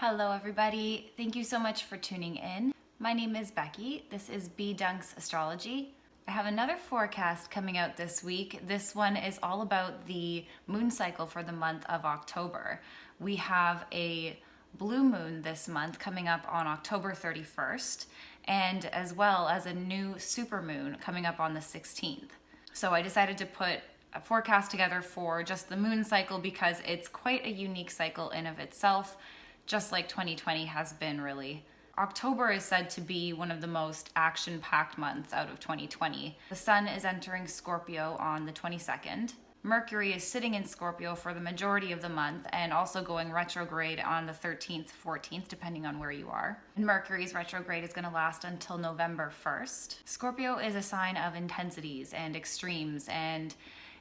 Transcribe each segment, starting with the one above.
Hello everybody, thank you so much for tuning in. My name is Becky, this is B Dunk's Astrology. I have another forecast coming out this week. This one is all about the moon cycle for the month of October. We have a blue moon this month coming up on October 31st, and as well as a new supermoon coming up on the 16th. So I decided to put a forecast together for just the moon cycle because it's quite a unique cycle in of itself, just like 2020 has been really. October is said to be one of the most action-packed months out of 2020. The Sun is entering Scorpio on the 22nd. Mercury is sitting in Scorpio for the majority of the month and also going retrograde on the 13th, 14th, depending on where you are. And Mercury's retrograde is going to last until November 1st. Scorpio is a sign of intensities and extremes and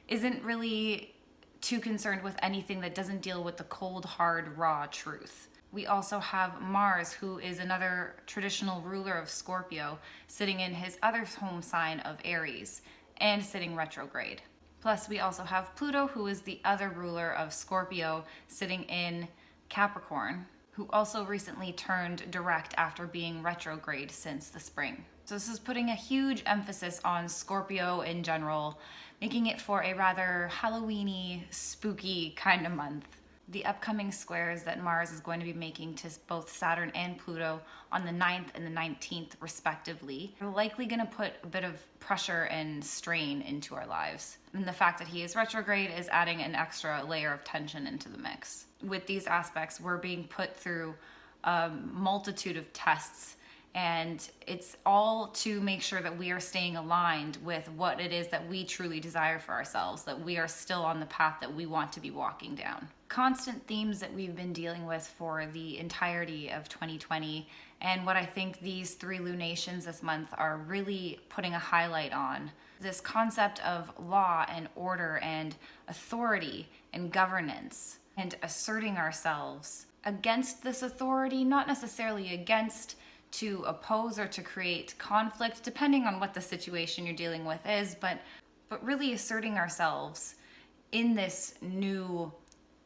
isn't really too concerned with anything that doesn't deal with the cold, hard, raw truth. We also have Mars, who is another traditional ruler of Scorpio, sitting in his other home sign of Aries and sitting retrograde. Plus, we also have Pluto, who is the other ruler of Scorpio, sitting in Capricorn, who also recently turned direct after being retrograde since the spring. So this is putting a huge emphasis on Scorpio in general, making it for a rather Halloween-y, spooky kind of month. The upcoming squares that Mars is going to be making to both Saturn and Pluto on the 9th and the 19th respectively are likely going to put a bit of pressure and strain into our lives. And the fact that he is retrograde is adding an extra layer of tension into the mix. With these aspects, we're being put through a multitude of tests, and it's all to make sure that we are staying aligned with what it is that we truly desire for ourselves, that we are still on the path that we want to be walking down. Constant themes that we've been dealing with for the entirety of 2020, and what I think these three lunations this month are really putting a highlight on. This concept of law and order and authority and governance, and asserting ourselves against this authority, not necessarily against to oppose or to create conflict, depending on what the situation you're dealing with is, but really asserting ourselves in this new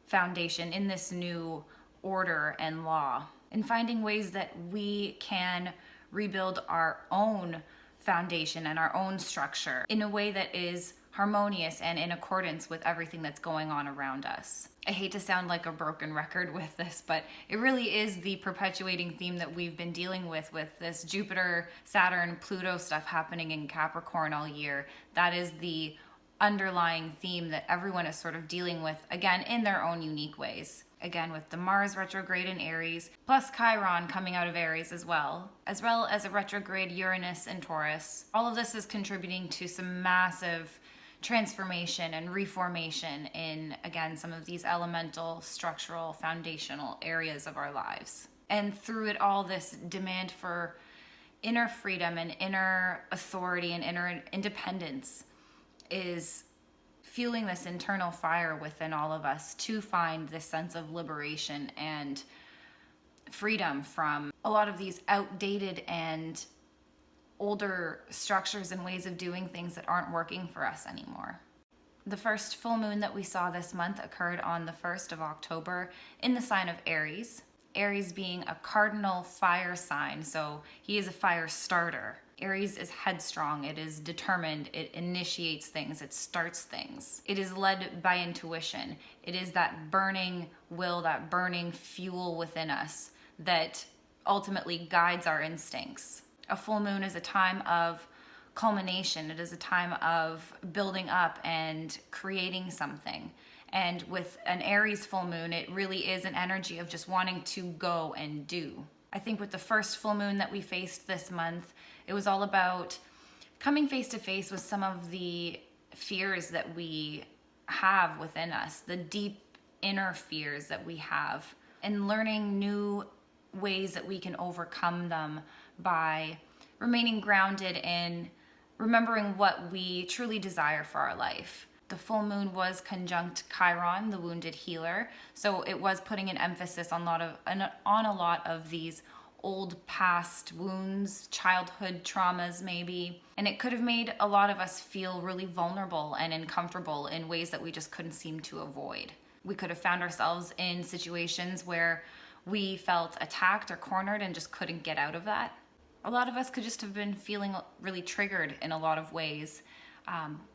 foundation, in this new order and law, and finding ways that we can rebuild our own foundation and our own structure in a way that is harmonious and in accordance with everything that's going on around us. I hate to sound like a broken record with this, but it really is the perpetuating theme that we've been dealing with this Jupiter-Saturn-Pluto stuff happening in Capricorn all year. That is the underlying theme that everyone is sort of dealing with, again, in their own unique ways. Again, with the Mars retrograde in Aries, plus Chiron coming out of Aries as well as a retrograde Uranus in Taurus. All of this is contributing to some massive transformation and reformation in, again, some of these elemental, structural, foundational areas of our lives. And through it all, this demand for inner freedom and inner authority and inner independence is fueling this internal fire within all of us to find this sense of liberation and freedom from a lot of these outdated and older structures and ways of doing things that aren't working for us anymore. The first full moon that we saw this month occurred on the 1st of October in the sign of Aries. Aries being a cardinal fire sign, so he is a fire starter. Aries is headstrong, it is determined, it initiates things, it starts things. It is led by intuition. It is that burning will, that burning fuel within us that ultimately guides our instincts. A full moon is a time of culmination. It is a time of building up and creating something. And with an Aries full moon, it really is an energy of just wanting to go and do. I think with the first full moon that we faced this month, it was all about coming face to face with some of the fears that we have within us, the deep inner fears that we have, and learning new ways that we can overcome them by remaining grounded in remembering what we truly desire for our life. The full moon was conjunct Chiron, the wounded healer, so it was putting an emphasis on a lot of these old past wounds, childhood traumas maybe, and it could have made a lot of us feel really vulnerable and uncomfortable in ways that we just couldn't seem to avoid. We could have found ourselves in situations where we felt attacked or cornered and just couldn't get out of that. A lot of us could just have been feeling really triggered in a lot of ways.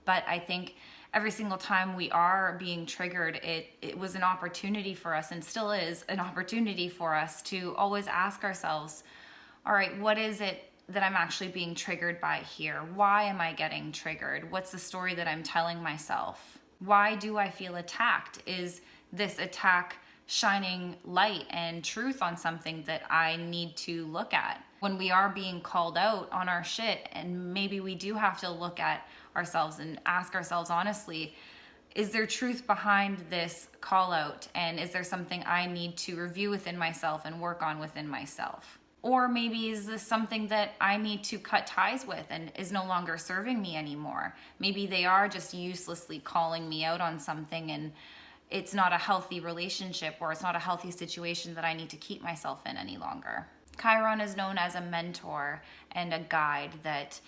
But I think every single time we are being triggered, it was an opportunity for us, and still is an opportunity for us, to always ask ourselves, all right, what is it that I'm actually being triggered by here? Why am I getting triggered? What's the story that I'm telling myself? Why do I feel attacked? Is this attack shining light and truth on something that I need to look at? When we are being called out on our shit, and maybe we do have to look at ourselves and ask ourselves honestly, is there truth behind this call out? And is there something I need to review within myself and work on within myself? Or maybe is this something that I need to cut ties with and is no longer serving me anymore? Maybe they are just uselessly calling me out on something, and it's not a healthy relationship, or it's not a healthy situation that I need to keep myself in any longer. Chiron is known as a mentor and a guide that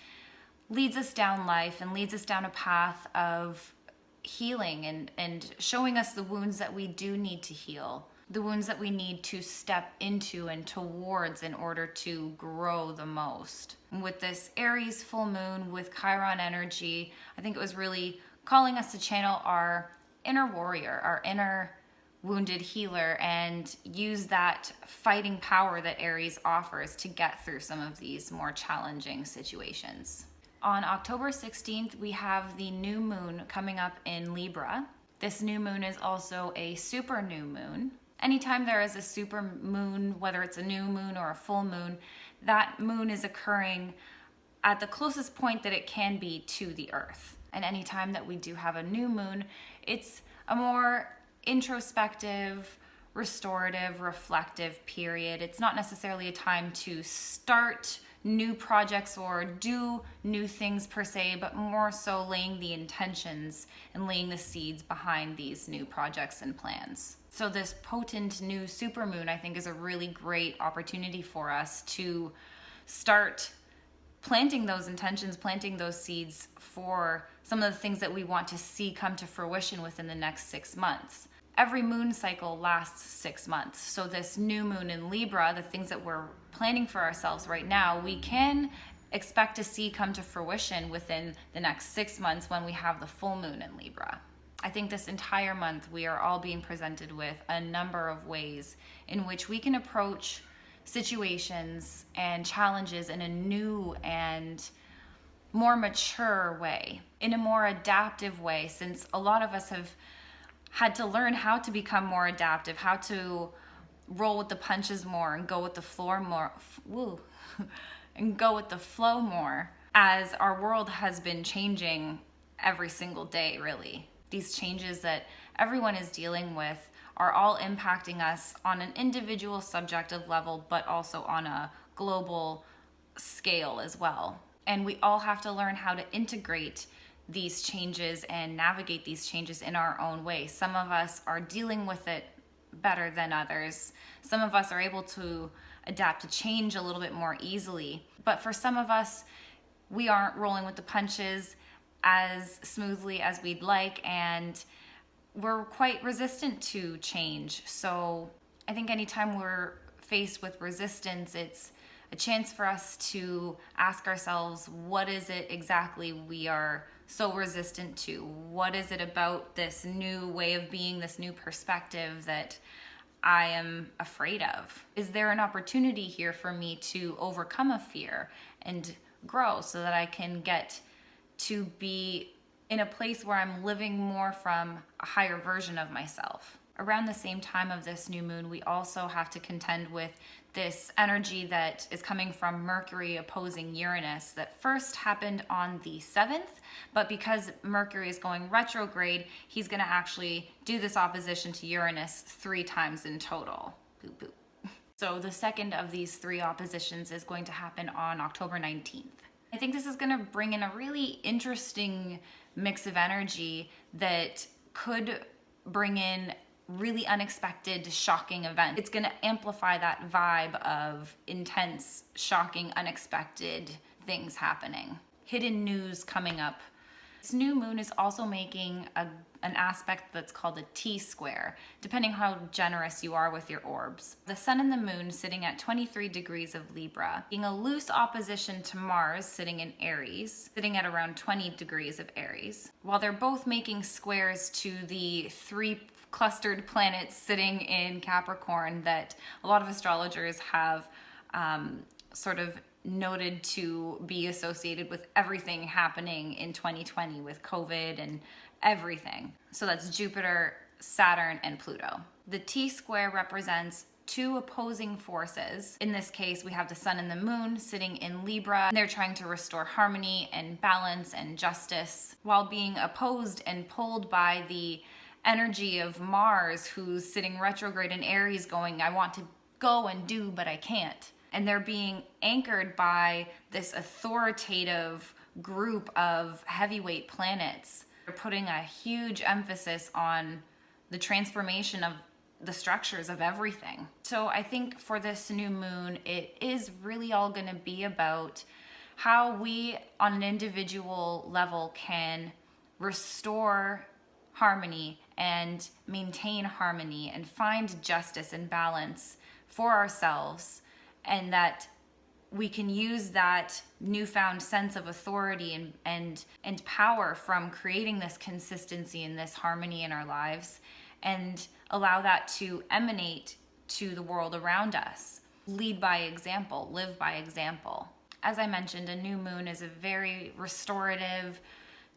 leads us down life and leads us down a path of healing and showing us the wounds that we do need to heal, the wounds that we need to step into and towards in order to grow the most. And with this Aries full moon with Chiron energy, I think it was really calling us to channel our inner warrior, our inner wounded healer, and use that fighting power that Aries offers to get through some of these more challenging situations. On October 16th, we have the new moon coming up in Libra. This new moon is also a super new moon. Anytime there is a super moon, whether it's a new moon or a full moon, that moon is occurring at the closest point that it can be to the earth. And anytime that we do have a new moon, it's a more introspective, restorative, reflective period. It's not necessarily a time to start new projects or do new things per se, but more so laying the intentions and laying the seeds behind these new projects and plans. So this potent new supermoon, I think, is a really great opportunity for us to start planting those intentions, planting those seeds for some of the things that we want to see come to fruition within the next 6 months. Every moon cycle lasts 6 months. So this new moon in Libra, the things that we're planning for ourselves right now, we can expect to see come to fruition within the next 6 months when we have the full moon in Libra. I think this entire month we are all being presented with a number of ways in which we can approach situations and challenges in a new and more mature way, in a more adaptive way, since a lot of us have had to learn how to become more adaptive, how to roll with the punches more and go with the floor more, and go with the flow more, as our world has been changing every single day, really. These changes that everyone is dealing with are all impacting us on an individual subjective level, but also on a global scale as well. And we all have to learn how to integrate these changes and navigate these changes in our own way. Some of us are dealing with it better than others. Some of us are able to adapt to change a little bit more easily. But for some of us, we aren't rolling with the punches as smoothly as we'd like, and we're quite resistant to change. So I think anytime we're faced with resistance, it's a chance for us to ask ourselves, what is it exactly we are so resistant to? What is it about this new way of being, this new perspective that I am afraid of? Is there an opportunity here for me to overcome a fear and grow so that I can get to be in a place where I'm living more from a higher version of myself? Around the same time of this new moon, we also have to contend with this energy that is coming from Mercury opposing Uranus that first happened on the 7th, but because Mercury is going retrograde, he's going to actually do this opposition to Uranus 3 times in total. Boop, boop. So the second of these 3 oppositions is going to happen on October 19th. I think this is going to bring in a really interesting mix of energy that could bring in really unexpected, shocking events. It's going to amplify that vibe of intense, shocking, unexpected things happening. Hidden news coming up This new moon is also making an aspect that's called a T-square, depending how generous you are with your orbs. The sun and the moon sitting at 23 degrees of Libra, being a loose opposition to Mars sitting in Aries, sitting at around 20 degrees of Aries. While they're both making squares to the 3 clustered planets sitting in Capricorn that a lot of astrologers have sort of noted to be associated with everything happening in 2020 with COVID and everything. So that's Jupiter, Saturn, and Pluto. The T-square represents 2 opposing forces. In this case, we have the sun and the moon sitting in Libra. They're trying to restore harmony and balance and justice while being opposed and pulled by the energy of Mars, who's sitting retrograde in Aries going, I want to go and do, but I can't. And they're being anchored by this authoritative group of heavyweight planets. They're putting a huge emphasis on the transformation of the structures of everything. So I think for this new moon, it is really all going to be about how we on an individual level can restore harmony and maintain harmony and find justice and balance for ourselves, and that we can use that newfound sense of authority and power from creating this consistency and this harmony in our lives, and allow that to emanate to the world around us. Lead by example, live by example. As I mentioned, a new moon is a very restorative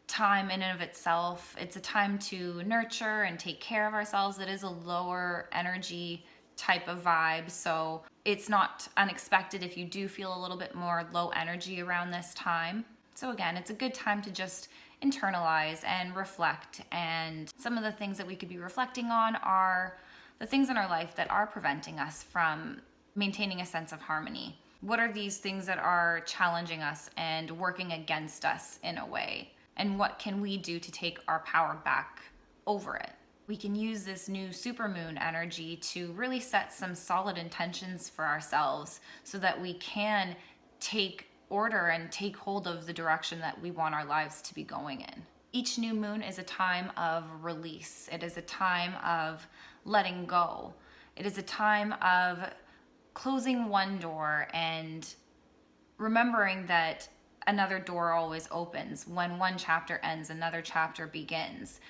time in and of itself. It's a time to nurture and take care of ourselves. It is a lower energy type of vibe, so it's not unexpected if you do feel a little bit more low energy around this time. So again, it's a good time to just internalize and reflect, and some of the things that we could be reflecting on are the things in our life that are preventing us from maintaining a sense of harmony. What are these things that are challenging us and working against us in a way? And what can we do to take our power back over it? We can use this new supermoon energy to really set some solid intentions for ourselves so that we can take order and take hold of the direction that we want our lives to be going in. Each new moon is a time of release. It is a time of letting go. It is a time of closing one door and remembering that another door always opens. When one chapter ends, another chapter begins.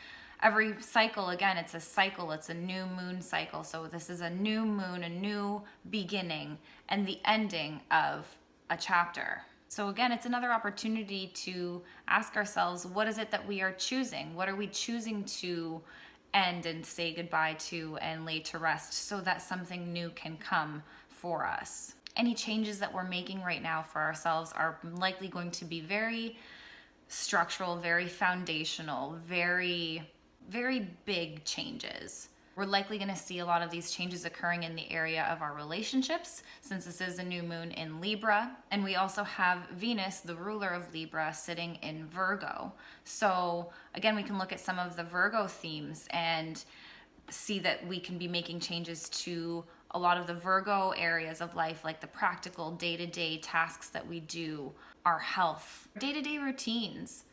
Every cycle, again, it's a cycle, it's a new moon cycle. So this is a new moon, a new beginning, and the ending of a chapter. So again, it's another opportunity to ask ourselves, what is it that we are choosing? What are we choosing to end and say goodbye to and lay to rest so that something new can come for us? Any changes that we're making right now for ourselves are likely going to be very structural, very foundational, very big changes. We're likely going to see a lot of these changes occurring in the area of our relationships, since this is a new moon in Libra. And we also have Venus, the ruler of Libra, sitting in Virgo. So again, we can look at some of the Virgo themes and see that we can be making changes to a lot of the Virgo areas of life, like the practical day-to-day tasks that we do, our health, day-to-day routines,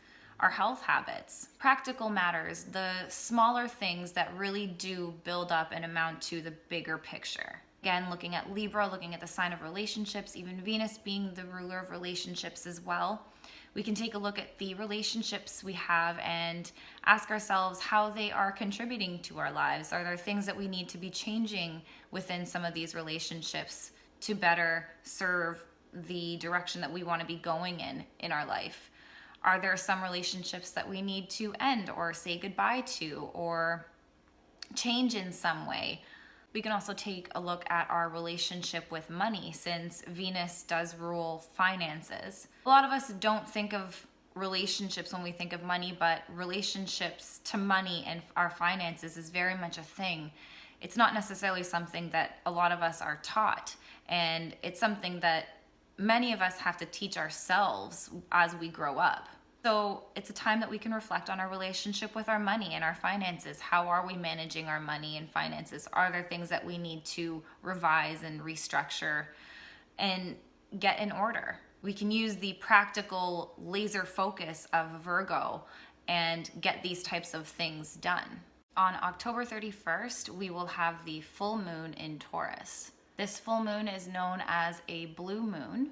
our health habits, practical matters, the smaller things that really do build up and amount to the bigger picture. Again, looking at Libra, looking at the sign of relationships, even Venus being the ruler of relationships as well, we can take a look at the relationships we have and ask ourselves how they are contributing to our lives. Are there things that we need to be changing within some of these relationships to better serve the direction that we want to be going in our life? Are there some relationships that we need to end or say goodbye to or change in some way? We can also take a look at our relationship with money, since Venus does rule finances. A lot of us don't think of relationships when we think of money, but relationships to money and our finances is very much a thing. It's not necessarily something that a lot of us are taught, and it's something that many of us have to teach ourselves as we grow up. So it's a time that we can reflect on our relationship with our money and our finances. How are we managing our money and finances? Are there things that we need to revise and restructure and get in order? We can use the practical laser focus of Virgo and get these types of things done. On October 31st, we will have the full moon in Taurus. This full moon is known as a blue moon.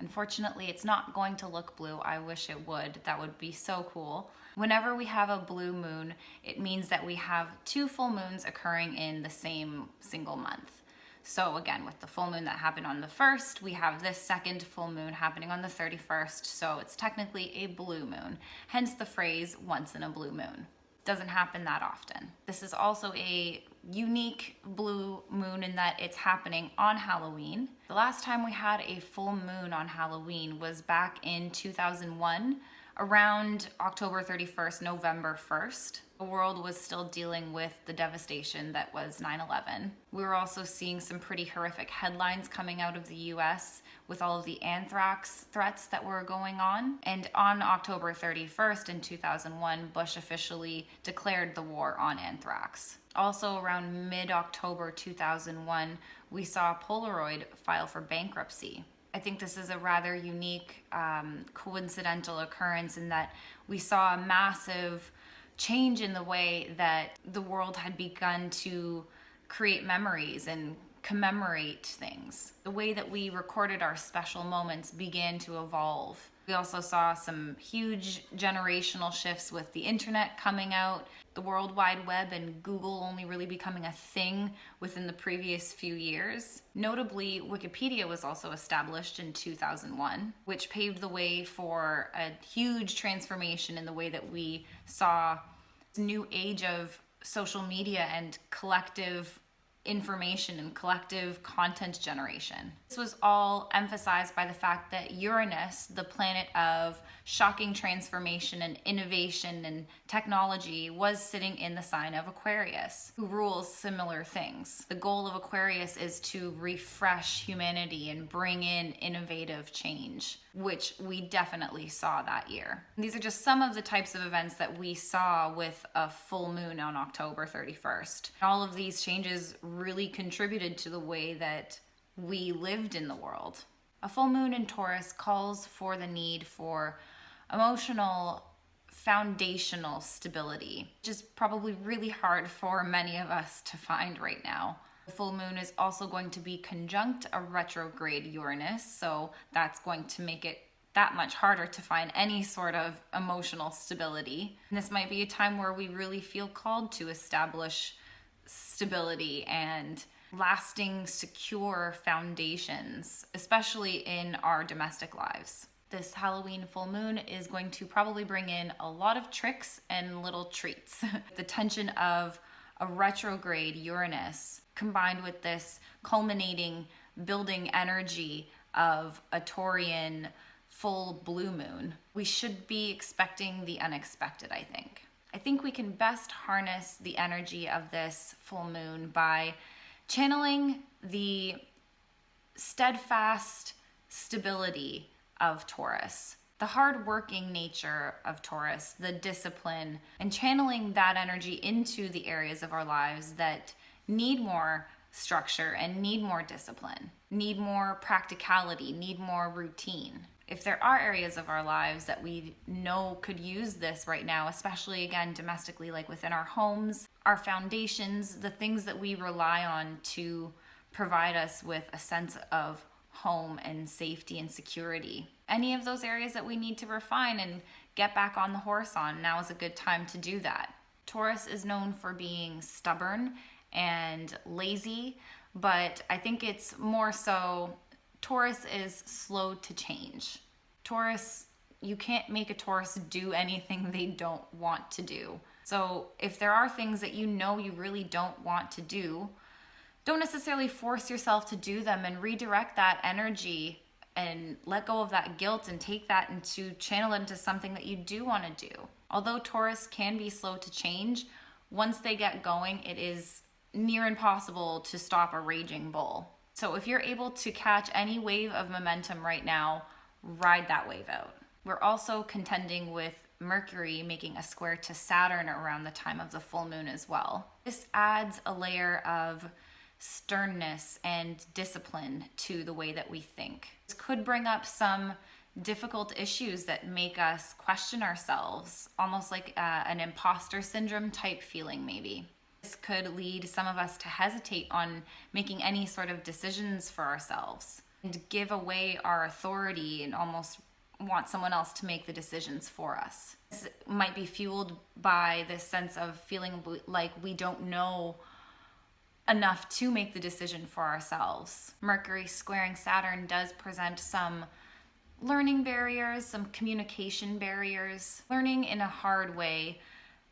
Unfortunately, it's not going to look blue. I wish it would. That would be so cool. Whenever we have a blue moon, it means that we have two full moons occurring in the same single month. So again, with the full moon that happened on the 1st, we have this second full moon happening on the 31st. So it's technically a blue moon, hence the phrase once in a blue moon. Doesn't happen that often. This is also a unique blue moon in that it's happening on Halloween. The last time we had a full moon on Halloween was back in 2001, around October 31st, November 1st. The world was still dealing with the devastation that was 9/11. We were also seeing some pretty horrific headlines coming out of the US with all of the anthrax threats that were going on. And on October 31st in 2001, Bush officially declared the war on anthrax. Also around mid-October 2001, we saw Polaroid file for bankruptcy. I think this is a rather unique coincidental occurrence in that we saw a massive change in the way that the world had begun to create memories and commemorate things. The way that we recorded our special moments began to evolve. We also saw some huge generational shifts with the internet coming out, the World Wide Web and Google only really becoming a thing within the previous few years. Notably, Wikipedia was also established in 2001, which paved the way for a huge transformation in the way that we saw this new age of social media and collective information and collective content generation. This was all emphasized by the fact that Uranus, the planet of shocking transformation and innovation and technology, was sitting in the sign of Aquarius, who rules similar things. The goal of Aquarius is to refresh humanity and bring in innovative change, which we definitely saw that year. These are just some of the types of events that we saw with a full moon on October 31st. All of these changes really contributed to the way that we lived in the world. A full moon in Taurus calls for the need for emotional, foundational stability, which is probably really hard for many of us to find right now. The full moon is also going to be conjunct a retrograde Uranus, so that's going to make it that much harder to find any sort of emotional stability. And this might be a time where we really feel called to establish stability and lasting, secure foundations, especially in our domestic lives. This Halloween full moon is going to probably bring in a lot of tricks and little treats. The tension of a retrograde Uranus combined with this culminating building energy of a Taurian full blue moon. We should be expecting the unexpected, I think. I think we can best harness the energy of this full moon by channeling the steadfast stability of Taurus, the hard-working nature of Taurus, the discipline, and channeling that energy into the areas of our lives that need more structure and need more discipline, need more practicality, need more routine. If there are areas of our lives that we know could use this right now, especially again domestically, like within our homes, our foundations, the things that we rely on to provide us with a sense of home and safety and security. Any of those areas that we need to refine and get back on the horse on, now is a good time to do that. Taurus is known for being stubborn and lazy, but I think it's more so Taurus is slow to change. Taurus, you can't make a Taurus do anything they don't want to do. So if there are things that you know you really don't want to do, don't necessarily force yourself to do them, and redirect that energy and let go of that guilt and take that into channel it into something that you do want to do. Although Taurus can be slow to change, once they get going, it is near impossible to stop a raging bull. So if you're able to catch any wave of momentum right now, ride that wave out. We're also contending with Mercury making a square to Saturn around the time of the full moon as well. This adds a layer of sternness and discipline to the way that we think. This could bring up some difficult issues that make us question ourselves, almost like an imposter syndrome type feeling maybe. This could lead some of us to hesitate on making any sort of decisions for ourselves and give away our authority and almost want someone else to make the decisions for us. This might be fueled by this sense of feeling like we don't know enough to make the decision for ourselves. Mercury squaring Saturn does present some learning barriers, some communication barriers, learning in a hard way,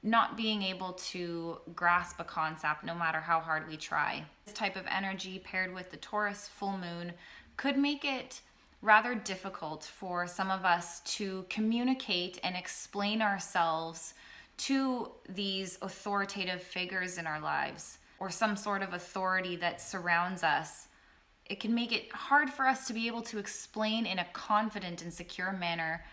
not being able to grasp a concept no matter how hard we try. This type of energy paired with the Taurus full moon could make it rather difficult for some of us to communicate and explain ourselves to these authoritative figures in our lives or some sort of authority that surrounds us. It can make it hard for us to be able to explain in a confident and secure manner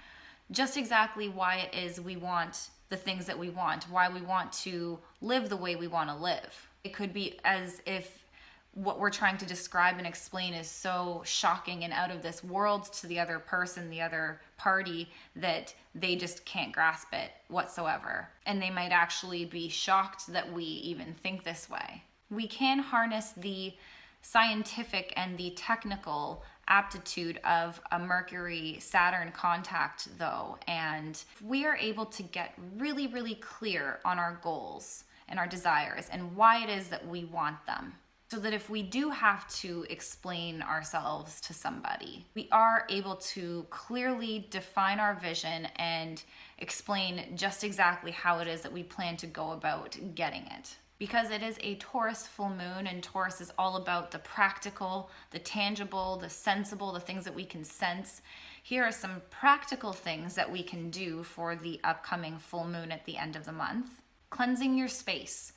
just exactly why it is we want the things that we want, why we want to live the way we want to live. It could be as if what we're trying to describe and explain is so shocking and out of this world to the other person, the other party, that they just can't grasp it whatsoever. And they might actually be shocked that we even think this way. We can harness the scientific and the technical aptitude of a Mercury-Saturn contact though, and we are able to get really, really clear on our goals and our desires and why it is that we want them. So that if we do have to explain ourselves to somebody, we are able to clearly define our vision and explain just exactly how it is that we plan to go about getting it. Because it is a Taurus full moon, and Taurus is all about the practical, the tangible, the sensible, the things that we can sense. Here are some practical things that we can do for the upcoming full moon at the end of the month. Cleansing your space,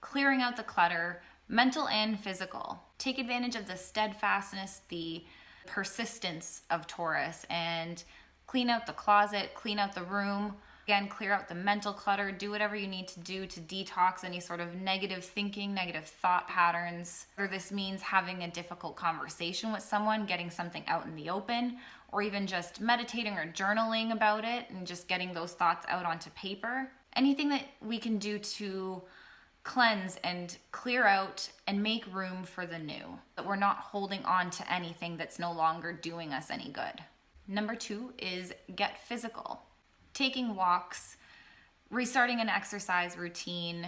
clearing out the clutter, mental and physical. Take advantage of the steadfastness, the persistence of Taurus, and clean out the closet, clean out the room. Again, clear out the mental clutter, do whatever you need to do to detox any sort of negative thinking, negative thought patterns. Or this means having a difficult conversation with someone, getting something out in the open, or even just meditating or journaling about it and just getting those thoughts out onto paper. Anything that we can do to cleanse and clear out and make room for the new, that we're not holding on to anything that's no longer doing us any good. Number 2 is get physical. Taking walks, restarting an exercise routine,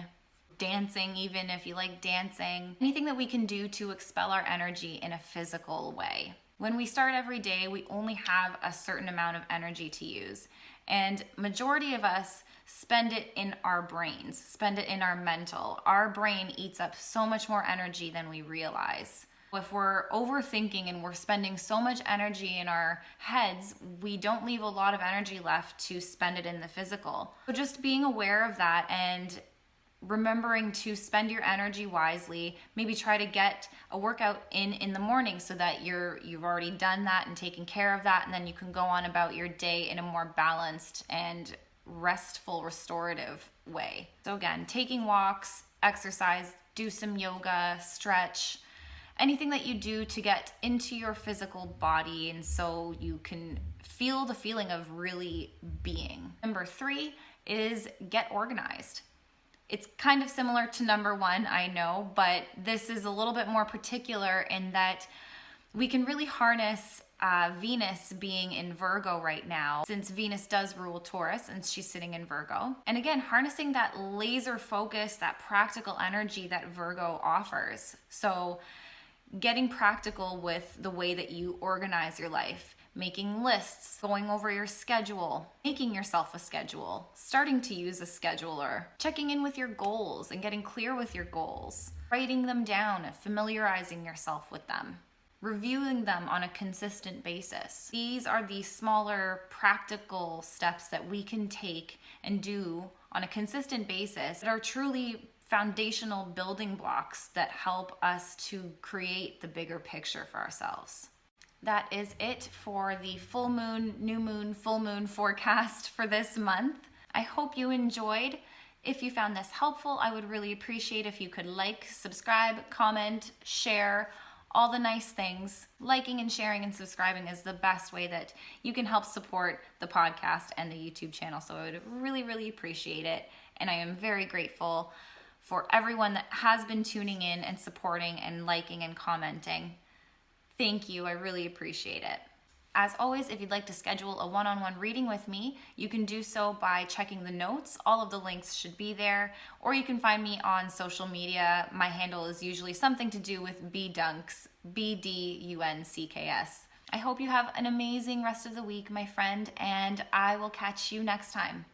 dancing, even if you like dancing, anything that we can do to expel our energy in a physical way. When we start every day, we only have a certain amount of energy to use, and majority of us spend it in our brains, spend it in our mental. Our brain eats up so much more energy than we realize. If we're overthinking and we're spending so much energy in our heads, we don't leave a lot of energy left to spend it in the physical. So just being aware of that and remembering to spend your energy wisely, maybe try to get a workout in the morning so that you've already done that and taken care of that, and then you can go on about your day in a more balanced and restful, restorative way. So again, taking walks, exercise, do some yoga, stretch, anything that you do to get into your physical body and so you can feel the feeling of really being. Number 3 is get organized. It's kind of similar to number 1, I know, but this is a little bit more particular in that we can really harness Venus being in Virgo right now, since Venus does rule Taurus and she's sitting in Virgo. And again, harnessing that laser focus, that practical energy that Virgo offers. So getting practical with the way that you organize your life, making lists, going over your schedule, making yourself a schedule, starting to use a scheduler, checking in with your goals and getting clear with your goals, writing them down, familiarizing yourself with them, reviewing them on a consistent basis. These are the smaller practical steps that we can take and do on a consistent basis that are truly foundational building blocks that help us to create the bigger picture for ourselves. That is it for the full moon, new moon, full moon forecast for this month. I hope you enjoyed. If you found this helpful, I would really appreciate if you could like, subscribe, comment, share. all the nice things. Liking and sharing and subscribing is the best way that you can help support the podcast and the YouTube channel. So I would really, really appreciate it. And I am very grateful for everyone that has been tuning in and supporting and liking and commenting. Thank you. I really appreciate it. As always, if you'd like to schedule a one-on-one reading with me, you can do so by checking the notes. All of the links should be there. Or you can find me on social media. My handle is usually something to do with bdunks, BDUNCKS. I hope you have an amazing rest of the week, my friend, and I will catch you next time.